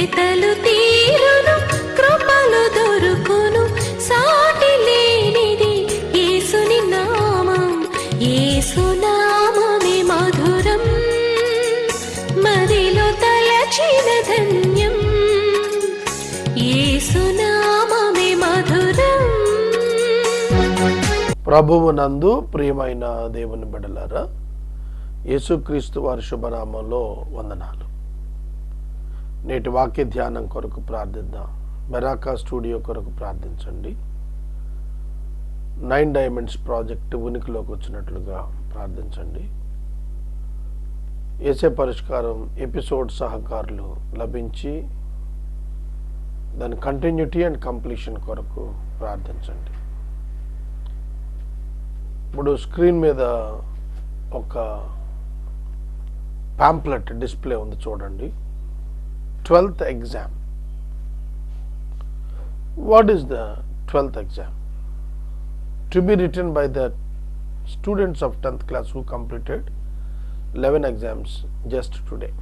వెతలు తీరును, కృపలు దొరుకును, సాటి లేనిది యేసుని నామం. యేసునామమే మధురం, మదిలో తలచిన ధన్యం. యేసునామమే మధురం. ప్రభువునందు ప్రియమైన దేవుని బిడ్డలారా, యేసుక్రీస్తు వారి శుభనామంలో వందనాలు. నేటి వాక్య ధ్యానం కొరకు ప్రార్థిద్దాం. బెరాకా స్టూడియో కొరకు ప్రార్థించండి. 9 డైమండ్స్ ప్రాజెక్టు ఉనికిలోకి వచ్చినట్లుగా ప్రార్థించండి. యేసే పరిష్కారం ఎపిసోడ్ సహకారులు లభించి దాని కంటిన్యూటీ అండ్ కంప్లీషన్ కొరకు ప్రార్థించండి. ఇప్పుడు స్క్రీన్ మీద ఒక పాంప్లెట్ డిస్ప్లే ఉంది, చూడండి. 12th exam. What is the 12th exam? To be written by the students of 10th class who completed 11 exams just today.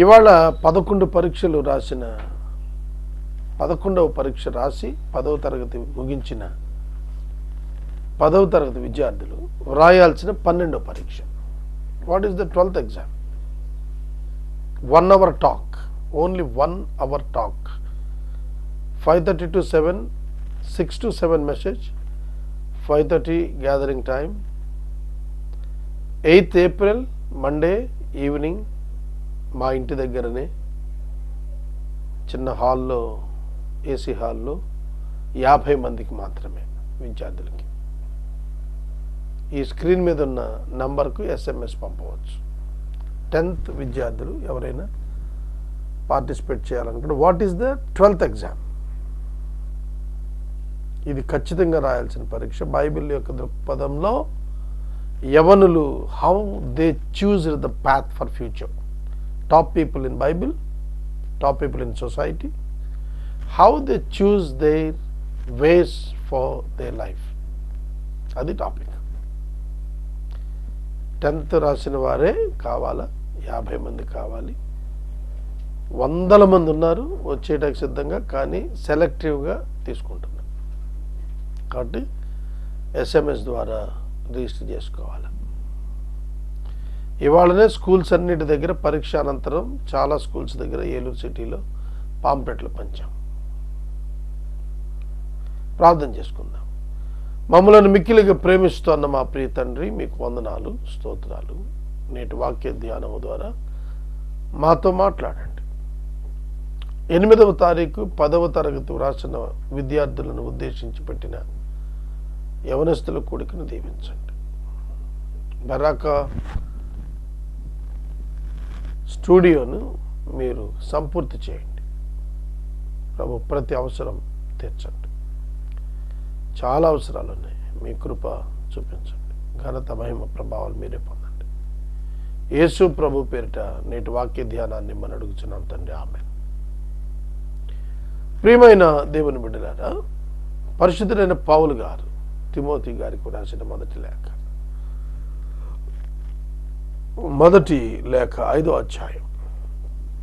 ఇవాళ 11 పరీక్షలు రాసిన 11వ పరీక్ష రాసి 10వ తరగతి ముగించిన 10వ తరగతి విద్యార్థులు వ్రాయాల్సిన 12వ పరీక్ష. What is the 12th exam? 1 hour talk, only 1 hour talk. 5:30 to 7, 6 to 7 message, 5:30 gathering time. 8th April Monday evening మా ఇంటి దగ్గరనే చిన్న హాల్లో, ఏసీ హాల్లో 50 మందికి మాత్రమే విద్యార్థులకి. ఈ స్క్రీన్ మీద ఉన్న నంబర్కు SMS పంపవచ్చు. 10th విద్యార్థులు ఎవరైనా పార్టిసిపేట్ చేయాలనుకుంటే what is the 12th exam? ఇది ఖచ్చితంగా రాయాల్సిన పరీక్ష. బైబిల్ యొక్క దృక్పథంలో యవనులు how they choose the path for future. Top people in Bible, top people in society, how they choose their ways for their life. అది టాపిక్. 10th రాసిన వారే కావాలా? 50 మంది కావాలి. 100 మంది ఉన్నారు వచ్చేటకు సిద్ధంగా, కానీ సెలెక్టివ్గా తీసుకుంటున్నాం. కాబట్టి SMS ద్వారా రిజిస్టర్ చేసుకోవాలి. ఇవాళనే స్కూల్స్ అన్నిటి దగ్గర పరీక్ష అనంతరం చాలా స్కూల్స్ దగ్గర ఏలూరు సిటీలో పాంప్లెట్లు పంచాం. ప్రార్థన చేసుకుందాం. మమ్మలను మిక్కిలిగా ప్రేమిస్తున్న మా ప్రియ తండ్రి, మీకు వందనాలు, స్తోత్రాలు. నేటి వాక్య ధ్యానము ద్వారా మాతో మాట్లాడండి. 8వ తారీఖు 10వ తరగతి వ్రాసిన విద్యార్థులను ఉద్దేశించి పెట్టిన యవనస్తుల కూడికను దీవించండి. బెరాకా స్టూడియోను మీరు సంపూర్తి చేయండి ప్రభు. ప్రతి అవసరం తీర్చండి. చాలా అవసరాలు ఉన్నాయి. మీ కృప చూపించండి. ఘనత, మహిమ, ప్రభావాలు మీరే పొందండి. యేసు ప్రభు పేరిట నేటి వాక్య ధ్యానాన్ని మనం అడుగుచున్నాం తండ్రి, ఆమేన్. ప్రియమైన దేవుని బిడ్డలారా, పరిశుద్ధుడైన పౌలు గారు తిమోతి గారికి రాసిన మొదటి లేఖ 5వ అధ్యాయం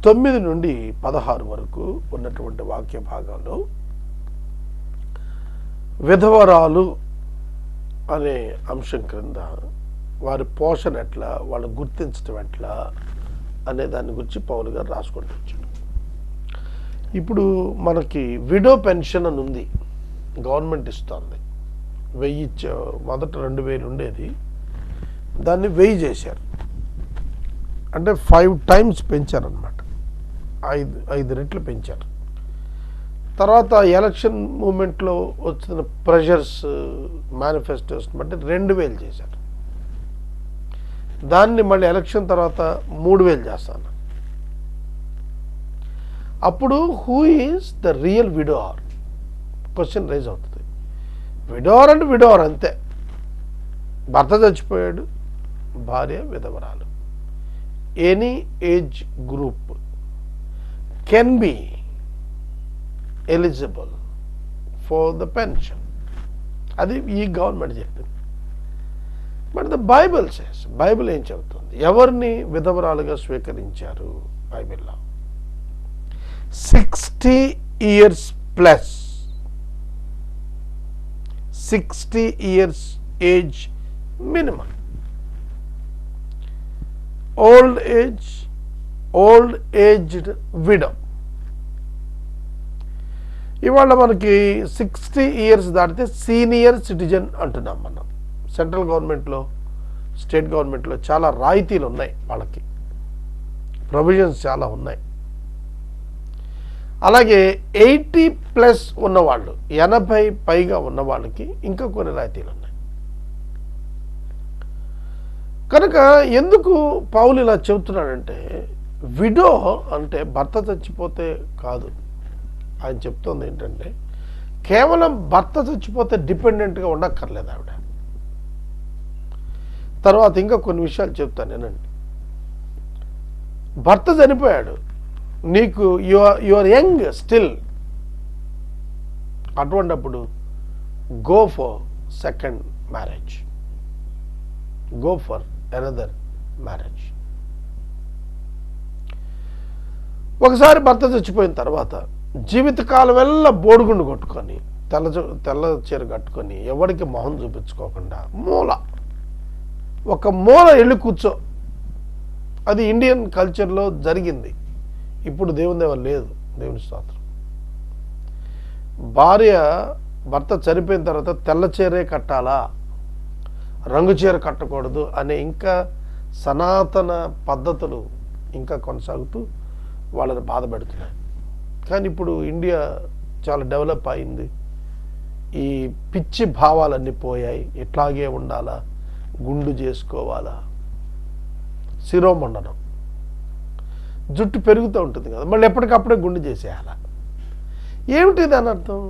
9 నుండి 16 వరకు ఉన్నటువంటి వాక్య భాగంలో విధవరాలు అనే అంశం క్రింద వారి పోషణ ఎట్లా, వాళ్ళు గుర్తించడం ఎట్లా అనే దాని గురించి పౌలు గారు రాసుకుంటూ వచ్చాడు. ఇప్పుడు మనకి విడో పెన్షన్ అని ఉంది, గవర్నమెంట్ ఇస్తుంది. 1000 మొదట 2000 ఉండేది, దాన్ని 1000 చేశారు. అంటే 5 times పెంచారనమాట. 5 రెట్లు పెంచారు. తర్వాత ఎలక్షన్ మూమెంట్లో వచ్చిన ప్రెషర్స్, మేనిఫెస్టోస్ బట్టి 2000 చేశారు. దాన్ని మళ్ళీ ఎలక్షన్ తర్వాత 3000 చేస్తాను. అప్పుడు who is the real widower question raise అవుతుంది. విడోవర్ అంటే విడోవర్ అంతే. భర్త చచ్చిపోయాడు, భార్య విధవరాలు. Any age group can be eligible for the pension. అది ఈ గవర్నమెంట్ చెప్పింది. But the Bible says, Bible ఏం చెబుతుంది? ఎవరిని విధవరాలుగా స్వీకరించారు బైబిల్లో? 60 years plus, 60 years age minimum. Old aged widow. ఇవాళ మనకి 60 years దాటితే సీనియర్ సిటిజన్ అంటున్నాం మనం. సెంట్రల్ గవర్నమెంట్లో, స్టేట్ గవర్నమెంట్లో చాలా రాయితీలు ఉన్నాయి, వాళ్ళకి ప్రొవిజన్స్ చాలా ఉన్నాయి. అలాగే 80+ ఉన్నవాళ్ళు, 80 పైగా ఉన్న వాళ్ళకి ఇంకా కొన్ని రాయితీలు ఉన్నాయి. కనుక ఎందుకు పౌలు ఇలా చెబుతున్నాడంటే, విడో అంటే భర్త చచ్చిపోతే కాదు. ఆయన చెప్తుంది ఏంటంటే, కేవలం భర్త చచ్చిపోతే డిపెండెంట్గా ఉండక్కర్లేదు ఆవిడ. తర్వాత ఇంకా కొన్ని విషయాలు చెప్తాను నేనండి. భర్త చనిపోయాడు, నీకు యువర్ యంగ్ స్టిల్, అటువంటప్పుడు go for second marriage, go for another marriage. ఒకసారి భర్త చచ్చిపోయిన తర్వాత జీవితకాలం వెళ్ళ బోడిగుండు కొట్టుకొని, తెల్ల చీర కట్టుకొని, ఎవరికి మొహం చూపించుకోకుండా ఒక మూల వెళ్ళి కూర్చో. అది ఇండియన్ కల్చర్లో జరిగింది. ఇప్పుడు దేవుని దేవ లేదు, దేవుని స్తోత్రం. భార్య భర్త చనిపోయిన తర్వాత తెల్ల చీరే కట్టాలా, రంగు చీర కట్టకూడదు అనే ఇంకా సనాతన పద్ధతులు ఇంకా కొనసాగుతూ వాళ్ళని బాధ పెడుతున్నాయి. కానీ ఇప్పుడు ఇండియా చాలా డెవలప్ అయింది. ఈ పిచ్చి భావాలన్నీ పోయాయి. ఇట్లాగే ఉండాలా, గుండు చేసుకోవాలా, శిరోమండనం, జుట్టు పెరుగుతూ ఉంటుంది కదా, మళ్ళీ ఎప్పటికప్పుడే గుండు చేసేయాలా. ఏమిటి దాని అర్థం?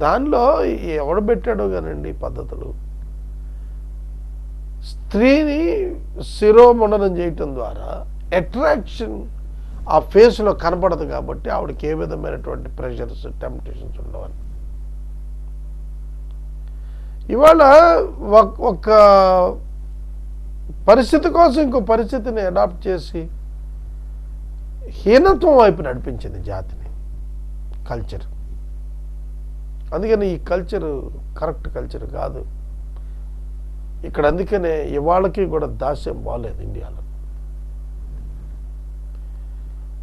దానిలో ఎవడు పెట్టాడో కానండి పద్ధతులు. స్త్రీని శిరోమండనం చేయటం ద్వారా అట్రాక్షన్ ఆ ఫేస్లో కనపడదు కాబట్టి ఆవిడకి ఏ విధమైనటువంటి ప్రెషర్స్, టెంప్టేషన్స్ ఉండవని. ఇవాళ ఒక పరిస్థితి కోసం ఇంకో పరిస్థితిని అడాప్ట్ చేసి హీనత్వం వైపు నడిపించింది జాతిని కల్చర్. అందుకని ఈ కల్చరు కరెక్ట్ కల్చర్ కాదు ఇక్కడ. అందుకనే ఇవాళకి కూడా దాస్యం బాగలేదు ఇండియాలో.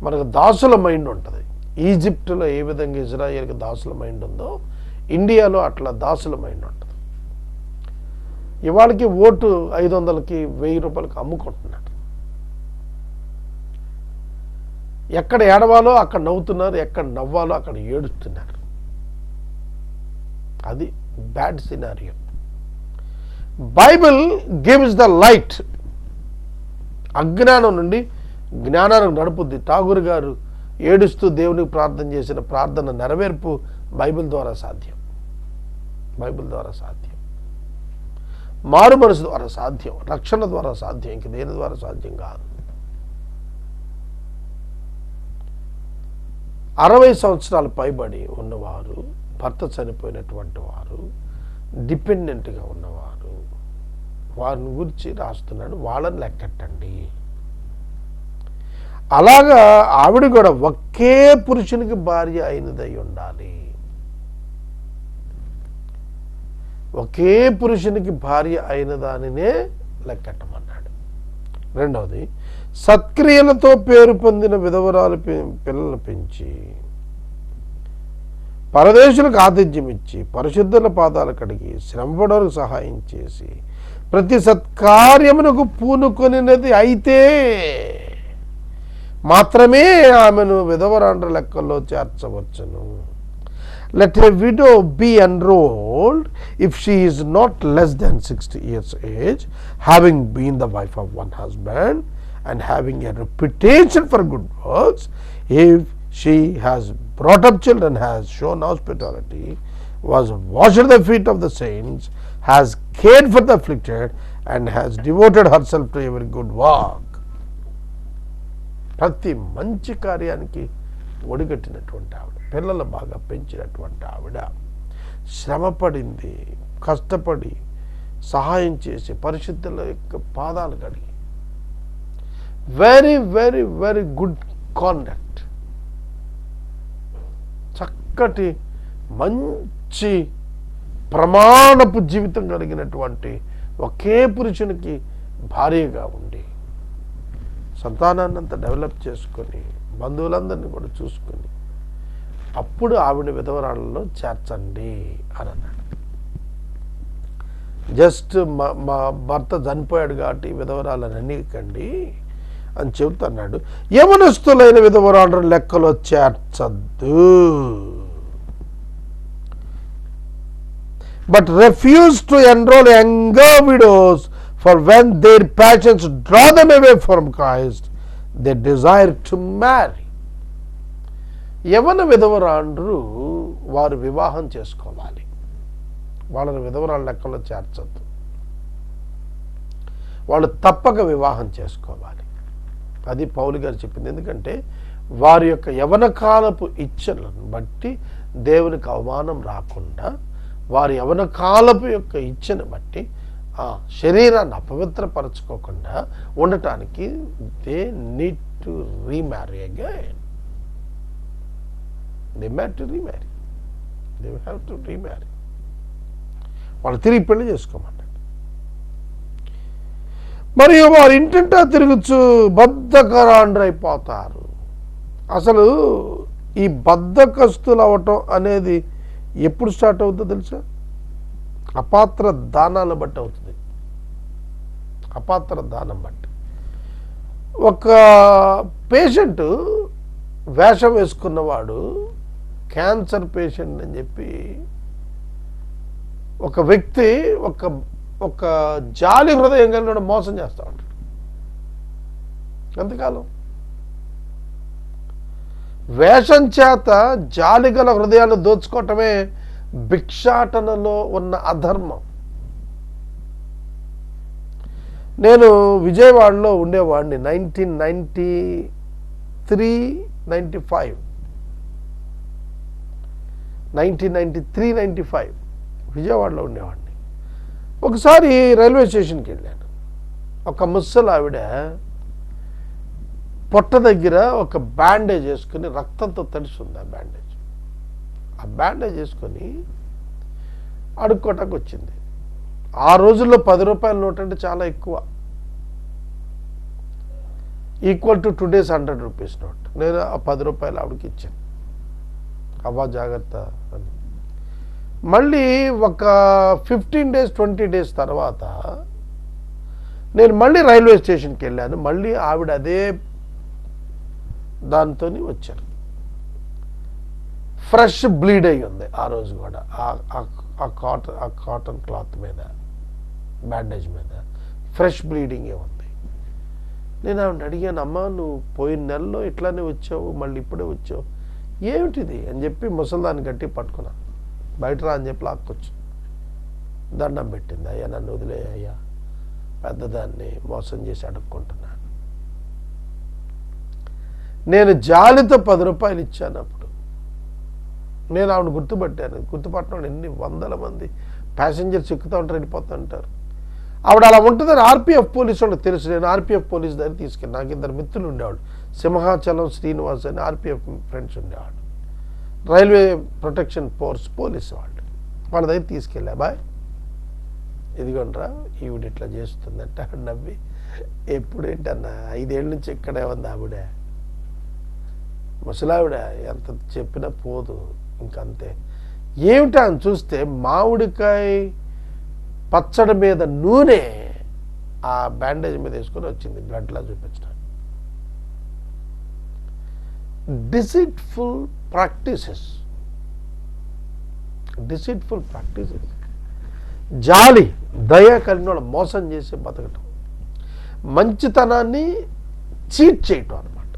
మనకు దాసుల మైండ్ ఉంటుంది. ఈజిప్టులో ఏ విధంగా ఇజ్రాయేల్కి దాసుల మైండ్ ఉందో, ఇండియాలో అట్లా దాసుల మైండ్ ఉంటుంది. ఇవాళకి ఓటు 500కి 1000 రూపాయలకి అమ్ముకుంటున్నారు. ఎక్కడ ఏడవాలో అక్కడ నవ్వుతున్నారు, ఎక్కడ నవ్వాలో అక్కడ ఏడుస్తున్నారు. అది bad scenario. Bible gives the light. అజ్ఞానం నుండి జ్ఞానానికి నడుపుద్ది. ఠాగూర్ గారు ఏడుస్తూ దేవునికి ప్రార్థన చేసిన ప్రార్థన నెరవేర్పు బైబిల్ ద్వారా సాధ్యం. బైబిల్ ద్వారా సాధ్యం. మారు మనసు ద్వారా సాధ్యం. రక్షణ ద్వారా సాధ్యం. ఇంక దేని ద్వారా సాధ్యం కాదు. 60 సంవత్సరాలు పైబడి ఉన్నవారు, భర్త చనిపోయినటువంటి వారు, డిపెండెంట్గా ఉన్నవారు, వారిని గురించి రాస్తున్నాడు. వాళ్ళని లెక్కెట్టండి. అలాగా ఆవిడ కూడా ఒకే పురుషునికి భార్య అయినదై ఉండాలి. ఒకే పురుషునికి భార్య అయిన దానినే లెక్కట్టమన్నాడు. రెండవది, సత్క్రియలతో పేరు పొందిన విధవరాలు పిల్లలు పెంచి, పరదేశులకు ఆతిథ్యం ఇచ్చి, పరిశుద్ధుల పాదాలు కడిగి, శ్రమపడలకు సహాయం చేసి, ప్రతి సత్కార్యమునకు పూనుకొనినది అయితే మాత్రమే ఆమెను విధవరాండ్ర లెక్కల్లో చేర్చవచ్చును. Let a widow be enrolled if she is not less than 60 years age, having been the wife of one husband and having a reputation for good works, if she has brought up children, has shown hospitality, was washed the feet of the saints, has cared for the afflicted, and has devoted herself to every good work. ప్రతి మంచి కార్యానికి ఒడిగట్టినటువంటి ఆవిడ, పిల్లలు బాగా పెంచినటువంటి ఆవిడ, శ్రమపడింది, కష్టపడి సహాయం చేసి, పరిశుద్ధుల యొక్క పాదాలు కడిగి, very very very good conduct. చక్కటి మంచి ప్రమాణపు జీవితం కలిగినటువంటి ఒకే పురుషునికి భార్యగా ఉండి సంతానాన్ని అంతా డెవలప్ చేసుకొని బంధువులందరినీ కూడా చూసుకొని అప్పుడు ఆవిడ విధవరాళ్ళలో చేర్చండి అని అన్నాడు. జస్ట్ మా భర్త చనిపోయాడు కాబట్టి విధవరాలను అన్నికండి అని చెబుతున్నాడు. యవనస్తులైన విధవరాలను లెక్కలో చేర్చద్దు, but refuse to enroll younger widows, for when their passions draw them away from Christ, they desire to marry. యవన విధవరాండ్రు వారు వివాహం చేసుకోవాలి, వాళ్ళని విధవరాళ్ళ లెక్కలో చేర్చద్దు, వాళ్ళు తప్పక వివాహం చేసుకోవాలి. అది పౌలు గారు చెప్పింది. ఎందుకంటే వారి యొక్క యవన కాలపు ఇచ్చలను బట్టి దేవునికి అవమానం రాకుండా, వారి యవన కాలపు యొక్క ఇచ్చను బట్టి ఆ శరీరాన్ని అపవిత్రపరచుకోకుండా ఉండటానికి they need to remarry again. They mad to remarry, they have to remarry. వాళ్ళు తిరిగి పెళ్లి చేసుకోమంటారు. మరియు వారి ఇంటింటా తిరుగుచు బద్ధకరాండ్రైపోతారు. అసలు ఈ బద్ధకస్తులు అవటం అనేది ఎప్పుడు స్టార్ట్ అవుతుందో తెలుసా? అపాత్ర దానాలను బట్టి అవుతుంది. అపాత్ర దానం బట్టి. ఒక పేషెంట్ వేషం వేసుకున్నవాడు క్యాన్సర్ పేషెంట్ అని చెప్పి ఒక వ్యక్తి ఒక జాలి హృదయం కలిగిన మోసం చేస్తూ ఉంటాడు. ఎంతకాలం? వేషం చేత జాలి గల హృదయాన్ని దోచుకోవటమే భిక్షాటనలో ఉన్న అధర్మం. నేను విజయవాడలో ఉండేవాడిని 1993-95 విజయవాడలో ఉండేవాడిని. ఒకసారి రైల్వే స్టేషన్కి వెళ్ళాను. ఒక ముసలి ఆవిడ పొట్ట దగ్గర ఒక బ్యాండేజ్ వేసుకుని రక్తంతో తడిస్తుంది. ఆ బ్యాండేజ్ వేసుకొని అడుక్కోటానికి వచ్చింది. ఆ రోజుల్లో 10 రూపాయల నోట్ అంటే చాలా ఎక్కువ, equal to today's 100 rupees note. నేను ఆ 10 రూపాయలు ఆవిడకి ఇచ్చాను. అవ్వా జాగ్రత్త అని. మళ్ళీ ఒక 15 డేస్ 20 డేస్ తర్వాత నేను మళ్ళీ రైల్వే స్టేషన్కి వెళ్ళాను. మళ్ళీ ఆవిడ అదే దాంతో వచ్చారు. ఫ్రెష్ బ్లీడ్ అయ్యి ఉంది ఆ రోజు కూడా. ఆ కాటన్ క్లాత్ మీద, బ్యాండేజ్ మీద ఫ్రెష్ బ్లీడింగే ఉంది. నేను ఆవిడ అడిగాను, అమ్మా నువ్వు పోయిన నెలలో ఇట్లానే వచ్చావు, మళ్ళీ ఇప్పుడే వచ్చావు, ఏమిటిది అని చెప్పి ముసలిదాన్ని గట్టి పట్టుకున్నాను. బయట రా అని చెప్పి లాక్కొచ్చు. దండం పెట్టింది. అయ్యా నన్ను వదిలేయ్యా, పెద్దదాన్ని మోసం చేసి అడుక్కుంటున్నాను. నేను జాలితో 10 రూపాయలు ఇచ్చాను. అప్పుడు నేను ఆవిడ గుర్తుపట్టాను. గుర్తుపట్టడం ఎన్ని వందల మంది ప్యాసింజర్స్ ఎక్కుతూ ఉంటారు, వెళ్ళిపోతూ ఉంటారు. ఆవిడ అలా ఉంటుందని ఆర్పిఎఫ్ పోలీసు వాళ్ళకి తెలుసు. నేను ఆర్పిఎఫ్ పోలీస్ దగ్గర తీసుకెళ్ళి, నాకు 2 మిత్రులు ఉండేవాడు, సింహాచలం శ్రీనివాస్ అని ఆర్పిఎఫ్ ఫ్రెండ్స్ ఉండేవాడు, రైల్వే ప్రొటెక్షన్ ఫోర్స్ పోలీసు వాళ్ళు. వాళ్ళ దగ్గర తీసుకెళ్ళా. బాయ్ ఇదిగోండ్రా ఈవిడ ఇట్లా చేస్తుందంటే నవ్వి, ఎప్పుడేంటన్నా 5 ఏళ్ళ నుంచి ఇక్కడే ఉంది ఆవిడ, ముసలావిడ, ఎంత చెప్పినా పోదు ఇంకంతే. ఏమిటా అని చూస్తే మామిడికాయ పచ్చడి మీద నూనె ఆ బ్యాండేజ్ మీద వేసుకొని వచ్చింది, బ్లడ్లా చూపించడానికి. డిసీట్ఫుల్ ప్రాక్టీసెస్, జాలి దయ కలిగిన వాళ్ళు మోసం చేసి బతకటం, మంచితనాన్ని చీట్ చేయటం అన్నమాట.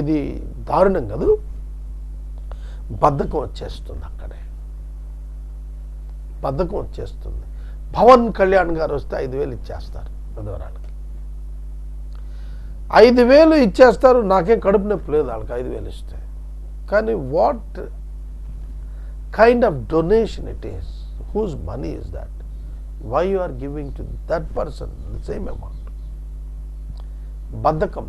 ఇది దారుణం కాదు. బద్ధకం వచ్చేస్తుంది, అక్కడే బద్ధకం వచ్చేస్తుంది. పవన్ కళ్యాణ్ గారు వస్తే 5,000 ఇచ్చేస్తారు విధవరాలకి. 5,000 ఇచ్చేస్తారు. నాకేం కడుపు నొప్పి లేదు వాళ్ళకి 5,000 ఇస్తే. కానీ what kind of donation it is? Whose money is that? Why you are giving to that person the same amount? బద్ధకం.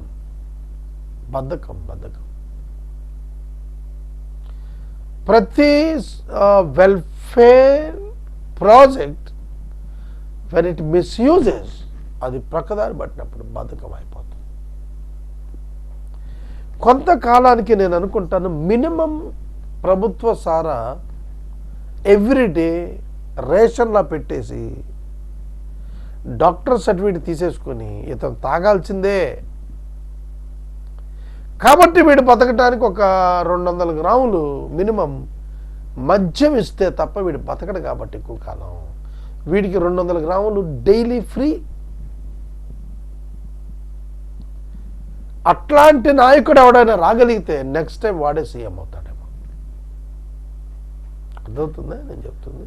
ప్రతి welfare project when it misuses అది ప్రక్కదారి పట్టినప్పుడు బద్ధకం అయిపోతుంది. కొంతకాలానికి నేను అనుకుంటాను మినిమం ప్రభుత్వ సారా ఎవ్రీడే రేషన్లా పెట్టేసి డాక్టర్ సర్టిఫికేట్ తీసేసుకొని ఇతను తాగాల్సిందే కాబట్టి వీడు బతకడానికి ఒక 200 గ్రాములు మినిమం మద్యం ఇస్తే తప్ప వీడు బతకడు కాబట్టి ఎక్కువ కాలం వీడికి 200 గ్రాములు డైలీ ఫ్రీ. అట్లాంటి నాయకుడు ఎవడైనా రాగలిగితే నెక్స్ట్ టైం వాడే సీఎం అవుతాడేమో. అర్థమవుతుందా నేను చెప్తుంది?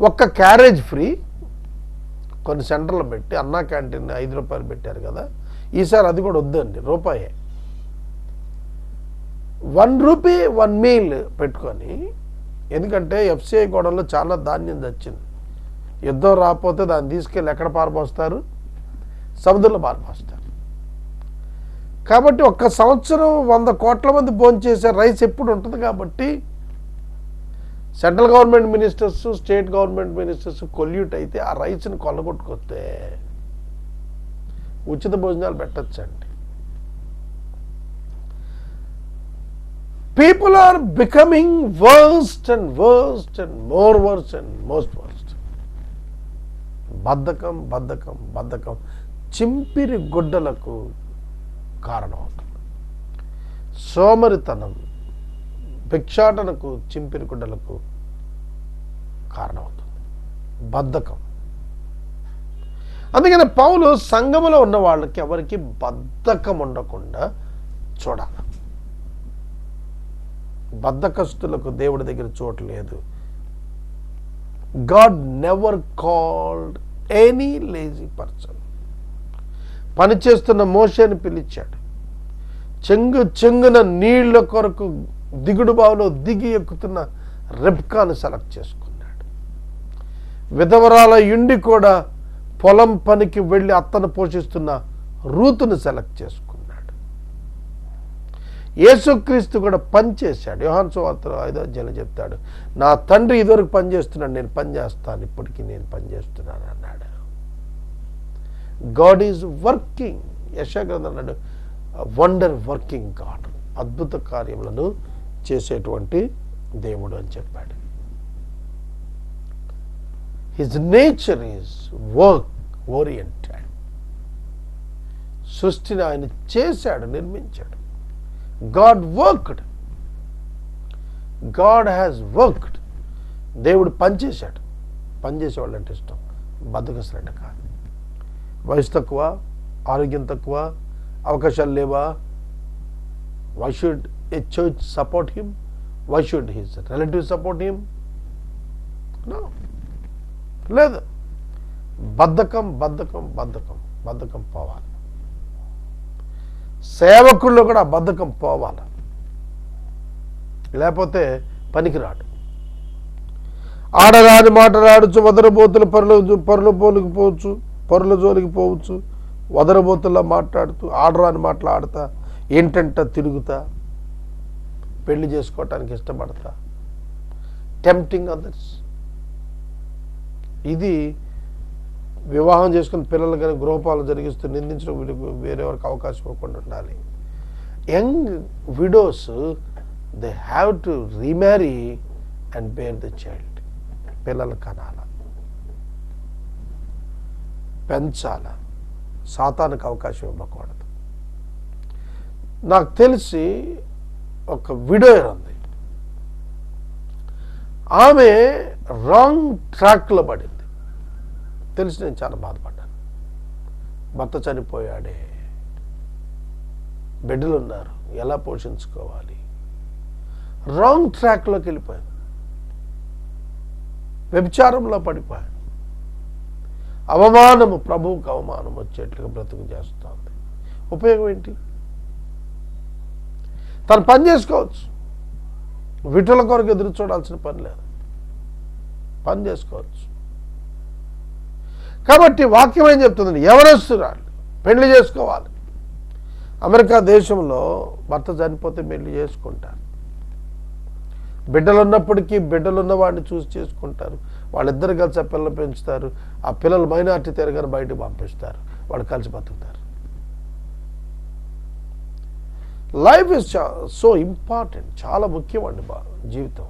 ఒక్క క్యారేజ్ ఫ్రీ కొన్ని సెంటర్లు పెట్టి అన్నా క్యాంటీన్ 5 రూపాయలు పెట్టారు కదా, ఈసారి అది కూడా వద్దండి, రూపాయే. 1 రూపీ 1 మీల్ పెట్టుకొని, ఎందుకంటే ఎఫ్సిఐ గోడలో చాలా ధాన్యం తెచ్చింది. యుద్ధం రాకపోతే దాన్ని తీసుకెళ్ళి ఎక్కడ పారపోస్తారు? సముద్రంలో పారపోస్తారు. కాబట్టి ఒక్క సంవత్సరం 100 కోట్ల మంది భోంచేసే రైస్ ఎప్పుడు ఉంటుంది కాబట్టి central government ministers state government ministers collude అయితే ఆ రైస్ని కొల్లగొట్టుకొస్తే ఉచిత భోజనాలు పెట్టచ్చండి. People are becoming worst and worst and more worst and most worst. బద్ధకం బద్ధకం బద్ధకం చింపిరి గుడ్డలకు కారణమవుతుంది. సోమరితనం భిక్షాటనకు చింపిరి గుడ్డలకు కారణమవుతుంది. బద్ధకం. అందుకని పౌలు సంఘములో ఉన్న వాళ్ళకి ఎవరికి బద్ధకం ఉండకుండా చూడాలి. బద్ధకస్తులకు దేవుడి దగ్గర చోటు లేదు. God never called any lazy person. పనిచేస్తున్న మోషేని పిలిచాడు. చెంగున నీళ్ల కొరకు దిగుడు బావిలో దిగి ఎక్కుతున్న రెబ్కాను సెలెక్ట్ చేసుకున్నాడు. విధవరాల యుండి కూడా పొలం పనికి వెళ్ళి అత్తను పోషిస్తున్న రూతును సెలెక్ట్ చేసుకున్నాడు. యేసుక్రీస్తు కూడా పనిచేశాడు. యోహాను సువార్త 5వ అధ్యాయంలో చెప్తాడు, నా తండ్రి ఇదివరకు పనిచేస్తున్నాడు, నేను పనిచేస్తాను, ఇప్పటికీ నేను పనిచేస్తున్నాను అన్నాడు. God is working. యెషయా గ్రంథం అన్నాడు, వండర్ వర్కింగ్ గాడ్, అద్భుత కార్యములను చేసేటువంటి దేవుడు అని చెప్పాడు. His nature is work oriented. సృష్టిని ఆయన చేశాడు, నిర్మించాడు. God worked. God has worked. దేవుడు పనిచేశాడు. పనిచేసేవాళ్ళు అంటే ఇష్టం, బద్దకస్తులంటే కాదు. వయసు తక్కువ, ఆరోగ్యం తక్కువ, అవకాశాలు లేవా? Why should a church support him? Why should his relative support him? లేదు. బద్ధకం బద్ధకం బద్ధకం బద్ధకం పోవాలి. సేవకుల్లో కూడా బద్ధకం పోవాలి, లేకపోతే పనికిరాడు. ఆడరాని మాటలాడుచు వదరబోతులు పరుల జోలికి పోవచ్చు, వదరబోతుల్లా మాట్లాడుతూ ఆడరాని మాట్లాడుతా ఏంటంట తిరుగుతా, పెళ్లి చేసుకోవటానికి ఇష్టపడతా, టెంప్టింగ్ అదర్స్. ఇది వివాహం చేసుకుని పిల్లలు కానీ గృహపాలన జరిగిస్తూ నిందించడం వేరేవరకు అవకాశం ఇవ్వకుండా ఉండాలి. Young widows they have to remarry and bear the child. పిల్లలు కనాల, పెంచాల, సాతానికి అవకాశం ఇవ్వకూడదు. నాకు తెలిసి ఒక విడోయర్ ఉంది, ఆమె రాంగ్ ట్రాక్లో పడింది. తెలిసి నేను చాలా బాధపడ్డాను. భర్త చనిపోయాడే, బిడ్డలు ఉన్నారు, ఎలా పోషించుకోవాలి? రాంగ్ ట్రాక్లోకి వెళ్ళిపోయాను. వ్యభిచారంలో పడిపోయాను. అవమానము, ప్రభువుకు అవమానం వచ్చేట్లుగా బ్రతుకు చేస్తుంది. ఉపయోగం ఏంటి? తను పని చేసుకోవచ్చు, విటుల కొరకు ఎదురు చూడాల్సిన పని లేదు, పని చేసుకోవచ్చు. కాబట్టి వాక్యం ఏం చెప్తుంది? యవనస్తురాలు పెళ్లి చేసుకోవాలి. అమెరికా దేశంలో భర్త చనిపోతే పెళ్లి చేసుకుంటారు. బిడ్డలు ఉన్నప్పటికీ బిడ్డలున్న వాడిని చూసి చేసుకుంటారు. వాళ్ళిద్దరు కలిసి ఆ పిల్లలు పెంచుతారు. ఆ పిల్లలు మైనార్టీ తిరగని బయటకు పంపిస్తారు. వాళ్ళు కలిసి బతుకుతారు. లైఫ్ ఇస్ సో ఇంపార్టెంట్, చాలా ముఖ్యమండి జీవితం.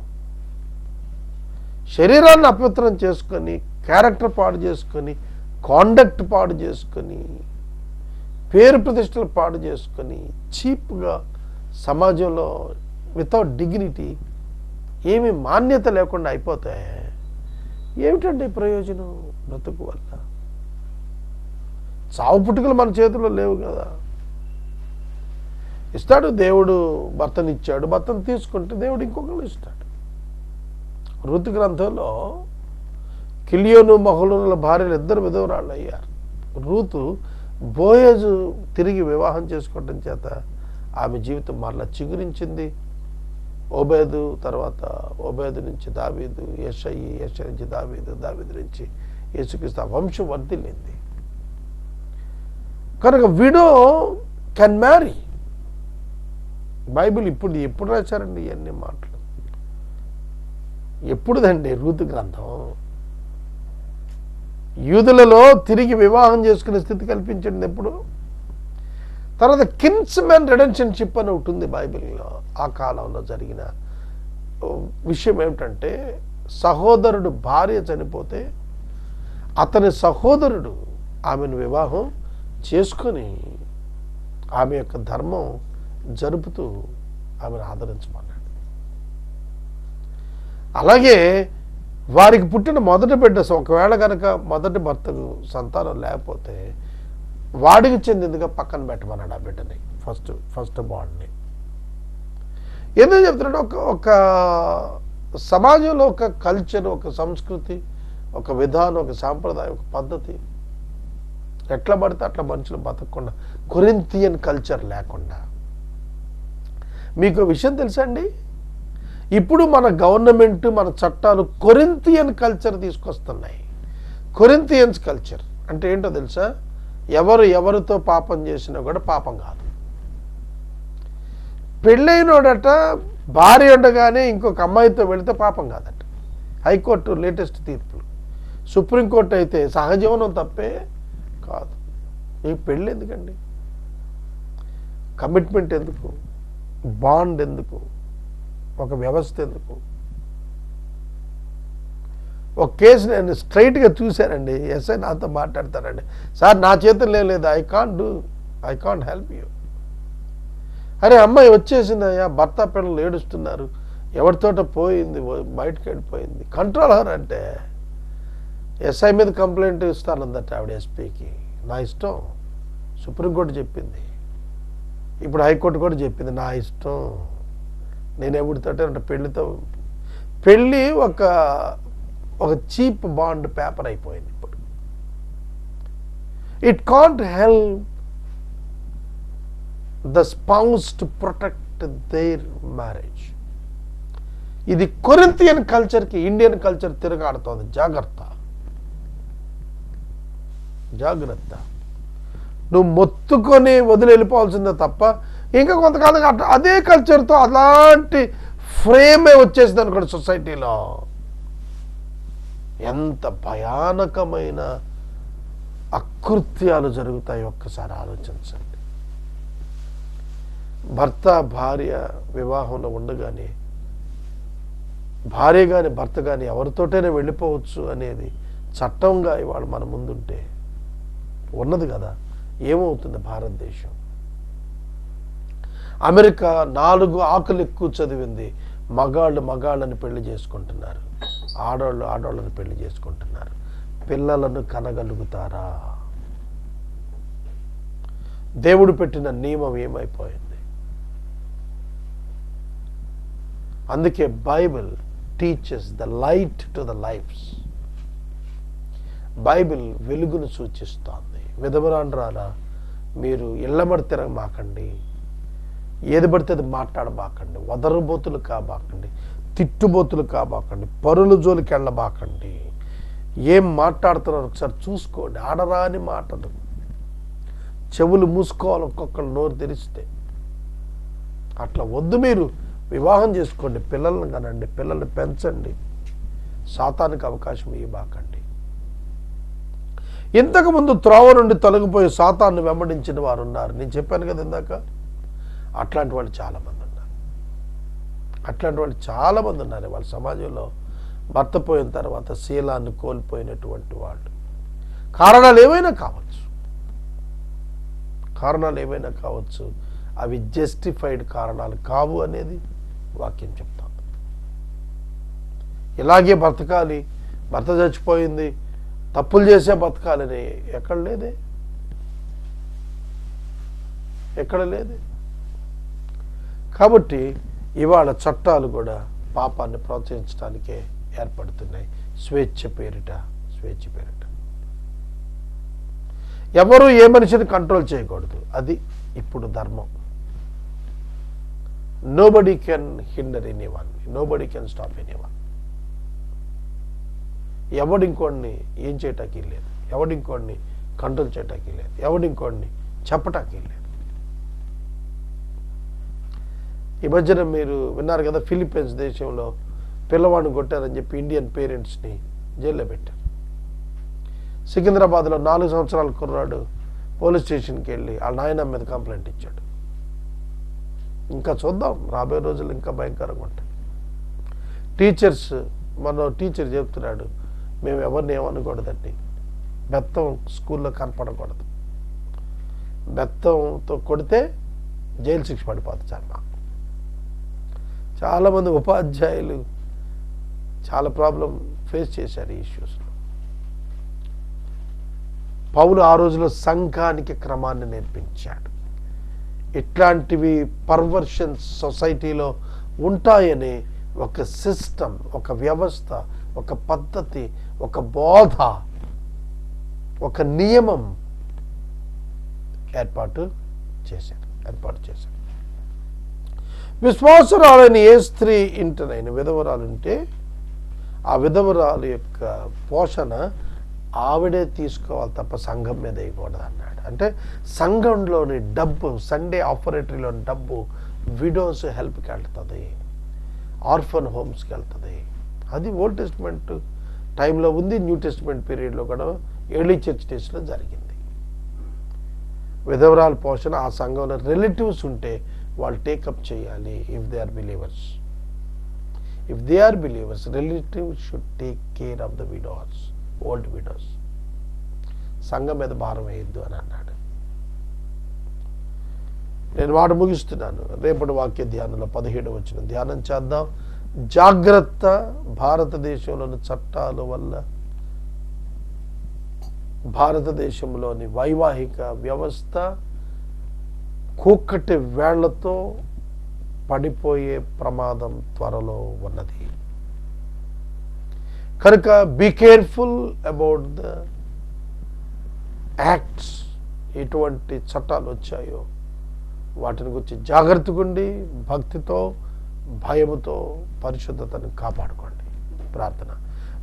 శరీరాన్ని అపవిత్రం చేసుకొని, క్యారెక్టర్ పాడు చేసుకొని, కాండక్ట్ పాడు చేసుకొని, పేరు ప్రతిష్టలు పాడు చేసుకొని, చీప్గా సమాజంలో వితౌట్ డిగ్నిటీ ఏమీ మాన్యత లేకుండా అయిపోతే ఏమిటండి ప్రయోజనం బ్రతుకు వల్ల? చావు పుట్టుకలు మన చేతిలో లేవు కదా. ఇస్తాడు దేవుడు, భర్తనిచ్చాడు, భర్తను తీసుకుంటే దేవుడు ఇంకొకరు ఇస్తాడు. ఋతు గ్రంథంలో కిలియోను మహలోనుల భార్యలు ఇద్దరు విధవరాళ్ళు అయ్యారు. రూతు బోయజు తిరిగి వివాహం చేసుకోవటం చేత ఆమె జీవితం మరలా చిగురించింది. ఓబేదు తర్వాత ఓబేదు నుంచి దావీదు, యెషయి, యెషయి నుంచి దావీదు, దావీదు నుంచి యేసుక్రీస్తు, వంశం వర్ధిల్లింది. కనుక విడో కెన్ మ్యారీ. బైబిల్ ఎప్పుడు రాశారండి ఇవన్నీ మాటలు? ఎప్పుడుదండి రూతు గ్రంథం? యూదులలో తిరిగి వివాహం చేసుకునే స్థితి కల్పించండి ఎప్పుడు? తర్వాత కిన్స్మెన్ రిడెంషన్షిప్ అని ఒకటి ఉంది బైబిల్లో. ఆ కాలంలో జరిగిన విషయం ఏమిటంటే, సహోదరుడు భార్య చనిపోతే అతని సహోదరుడు ఆమెను వివాహం చేసుకొని ఆమె యొక్క ధర్మం జరుపుతూ ఆమెను ఆదరించమన్నాడు. అలాగే వారికి పుట్టిన మొదటి బిడ్డ ఒకవేళ కనుక మొదటి భర్తకు సంతానం లేకపోతే వాడికి చెందిందిగా పక్కన పెట్టమన్నాడు ఆ బిడ్డని, ఫస్ట్ బాండ్ని. ఎందుకు చెప్తున్నాడు? ఒక సమాజంలో ఒక కల్చర్, ఒక సంస్కృతి, ఒక విధానం, ఒక సాంప్రదాయం, ఒక పద్ధతి ఎట్లా పడితే అట్లా మనుషులు బతకకుండా, కొరింథియన్ కల్చర్ లేకుండా. మీకు విషయం తెలుసా అండి? ఇప్పుడు మన గవర్నమెంట్, మన చట్టాలు కొరింథియన్ కల్చర్ తీసుకొస్తున్నాయి. కొరింథియన్స్ కల్చర్ అంటే ఏంటో తెలుసా? ఎవరితో పాపం చేసినా కూడా పాపం కాదు. పెళ్ళైనోడట భార్య ఉండగానే ఇంకొక అమ్మాయితో వెళితే పాపం కాదట. హైకోర్టు లేటెస్ట్ తీర్పులు. సుప్రీంకోర్టు అయితే సహజీవనం తప్పే కాదు. ఈ పెళ్ళి ఎందుకండి? కమిట్మెంట్ ఎందుకు? బాండ్ ఎందుకు? ఒక వ్యవస్థ ఎందుకు? ఒక కేసు నేను స్ట్రైట్గా చూశానండి. ఎస్ఐ నాతో మాట్లాడతానండి, సార్ నా చేతుల్లో లేదు, ఐ కాంట్ హెల్ప్ యూ. అరే అమ్మాయి వచ్చేసిందయ్యా, భర్త పిల్లలు ఏడుస్తున్నారు, ఎవరితోట పోయింది, బయటకు వెళ్ళిపోయింది, కంట్రోల్ హర్ అంటే ఎస్ఐ మీద కంప్లైంట్ ఇస్తానందట ఆవిడ ఎస్పీకి. నా ఇష్టం, సుప్రీంకోర్టు చెప్పింది, ఇప్పుడు హైకోర్టు కూడా చెప్పింది, నా ఇష్టం, నేను ఎవరితోటే అంటే పెళ్ళి ఒక చీప్ బాండ్ పేపర్ అయిపోయింది ఇప్పుడు. It can't help the spouse to protect their marriage. ఇది కొరింథియన్ కల్చర్కి ఇండియన్ కల్చర్ తిరగాడుతోంది. జాగ్రత్త. నువ్వు మొత్తుకొని వదిలి వెళ్ళిపోవాల్సిందే తప్ప ఇంకా కొంతకాలం అదే కల్చర్తో అలాంటి ఫ్రేమే వచ్చేసింది అనుకోండి సొసైటీలో. ఎంత భయానకమైన అకృత్యాలు జరుగుతాయి ఒక్కసారి ఆలోచించండి. భర్త భార్య వివాహంలో ఉండగానే భార్య కానీ భర్త కానీ ఎవరితోటైనా వెళ్ళిపోవచ్చు అనేది చట్టంగా ఇవాళ మన ముందుంటే ఉన్నది కదా, ఏమవుతుంది భారతదేశం? అమెరికా 4 ఆకులు ఎక్కువ చదివింది. మగాళ్ళని పెళ్లి చేసుకుంటున్నారు, ఆడవాళ్ళని పెళ్లి చేసుకుంటున్నారు. పిల్లలను కనగలుగుతారా? దేవుడు పెట్టిన నియమం ఏమైపోయింది? అందుకే Bible teaches the light to the lives. Bible వెలుగును సూచిస్తోంది. విధవరాండ్రాలా, మీరు ఇళ్ళమడి తిరగమాకండి, ఏది పడితే అది మాట్లాడబాకండి, వదరుబోతులు కాబాకండి, తిట్టుబోతులు కాబాకండి, పరుల జోలికి వెళ్ళబాకండి. ఏం మాట్లాడుతున్నారు ఒకసారి చూసుకోండి. ఆడరాని మాటలు, చెవులు మూసుకోవాలి ఒక్కొక్కరు నోరు తెరిస్తే. అట్లా వద్దు. మీరు వివాహం చేసుకోండి, పిల్లల్ని కనండి, పిల్లల్ని పెంచండి, సాతానికి అవకాశం ఇవ్వబాకండి. ఇంతకుముందు త్రోవ నుండి తొలగిపోయి సాతాన్ని వెంబడించిన వారు ఉన్నారు. నేను చెప్పాను కదా ఇందాక, అట్లాంటి వాళ్ళు చాలామంది ఉన్నారు. అట్లాంటి వాళ్ళు చాలామంది ఉన్నారు వాళ్ళ సమాజంలో. భర్త పోయిన తర్వాత శీలాన్ని కోల్పోయినటువంటి వాళ్ళు. కారణాలు ఏమైనా కావచ్చు, అవి జస్టిఫైడ్ కారణాలు కావు అనేది వాక్యం చెప్తాం. ఇలాగే బ్రతకాలి, భర్త చచ్చిపోయింది, తప్పులు చేసే బతకాలని ఎక్కడ లేదే. కాబట్టి ఇవాళ చట్టాలు కూడా పాపాన్ని ప్రోత్సహించడానికే ఏర్పడుతున్నాయి. స్వేచ్ఛ పేరిట ఎవరు ఏ మనిషిని కంట్రోల్ చేయకూడదు. అది ఇప్పుడు ధర్మం. Nobody can hinder anyone, nobody can stop anyone. ఎవడింకోడిని ఏం చేయటానికి లేదు, ఎవడింకోడిని కంట్రోల్ చేయటానికి లేదు, ఎవడింకోడిని చెప్పటానికి లేదు. ఈ మధ్యన మీరు విన్నారు కదా, ఫిలిప్పీన్స్ దేశంలో పిల్లవాడిని కొట్టారని చెప్పి ఇండియన్ పేరెంట్స్ని జైల్లో పెట్టారు. సికింద్రాబాద్లో 4 సంవత్సరాల కుర్రాడు పోలీస్ స్టేషన్కి వెళ్ళి వాళ్ళ నాయన మీద కంప్లైంట్ ఇచ్చాడు. ఇంకా చూద్దాం, రాబోయే రోజులు ఇంకా భయంకరంగా ఉంటాయి. టీచర్స్, మన టీచర్ చెప్తున్నాడు, మేము ఎవరిని ఏమనకూడదండి, బెత్తం స్కూల్లో కనపడకూడదు, బెత్తంతో కొడితే జైలు శిక్ష పడిపోతుంది సార్. మాకు చాలామంది ఉపాధ్యాయులు చాలా ప్రాబ్లం ఫేస్ చేశారు ఈ ఇష్యూస్లో. పౌలు ఆ రోజులో సంఘానికి క్రమాన్ని నేర్పించాడు. ఇట్లాంటివి పర్వర్షన్స్ సొసైటీలో ఉంటాయని ఒక సిస్టమ్, ఒక వ్యవస్థ, ఒక పద్ధతి, ఒక బోధ, ఒక నియమం ఏర్పాటు చేశారు. విశ్వాసురాలని ఏ స్త్రీ ఇంటనైన విధవరాలుంటే ఆ విధవరాలు యొక్క పోషణ ఆవిడే తీసుకోవాలి తప్ప సంఘం మీద వేయకూడదు అన్నాడు. అంటే సంఘంలోని డబ్బు, సండే ఆపరేటరీలోని డబ్బు విడోస్ హెల్ప్కి వెళ్తుంది, ఆర్ఫన్ హోమ్స్కి వెళ్తుంది. అది ఓల్డ్ టెస్ట్మెంట్ టైంలో ఉంది, న్యూ టెస్ట్మెంట్ పీరియడ్లో కూడా ఎర్లీ చర్చ్ డేస్లో జరిగింది. విధవరాల పోషణ ఆ సంఘంలో రిలేటివ్స్ ఉంటే వాళ్ళు టేకప్ చేయాలి. If they are believers, relatives should take care of the widows, old widows. సంఘం మీద భారం వేయద్దు అని అన్నాడు. నేను మాట ముగిస్తున్నాను. రేపటి వాక్య ధ్యానంలో 17వ వచనం ధ్యానం చేద్దాం. జాగ్రత్త, భారతదేశంలోని చట్టాల వల్ల భారతదేశంలోని వైవాహిక వ్యవస్థ కూకటి వేళ్లతో పడిపోయే ప్రమాదం త్వరలో ఉన్నది. కనుక be careful about the acts. ఎటువంటి చట్టాలు వచ్చాయో వాటిని గురించి జాగ్రత్తగా ఉండి భక్తితో, భయముతో పరిశుద్ధతను కాపాడుకోండి. ప్రార్థన.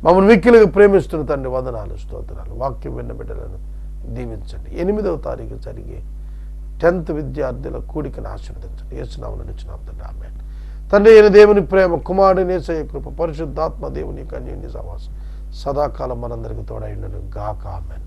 మమ్మల్ని మిక్కిలిగా ప్రేమిస్తున్న తండ్రి, వందనాలు, స్తోత్రాలు. వాక్యం విన్న బిడ్డలను దీవించండి. 8వ తారీఖు జరిగే 10th విద్యార్థుల కూడికను ఆశీర్వదించండి. యేసునామమున నిచ్చినాము తండ్రి, ఆమేన్. తండ్రి అయిన దేవుని ప్రేమ, కుమారుని యేసయ్య కృప, పరిశుద్ధాత్మ దేవుని యొక్క అన్యోన్య సహవాసం సదాకాలం మనందరికి తోడైండును గాక. ఆమేన్.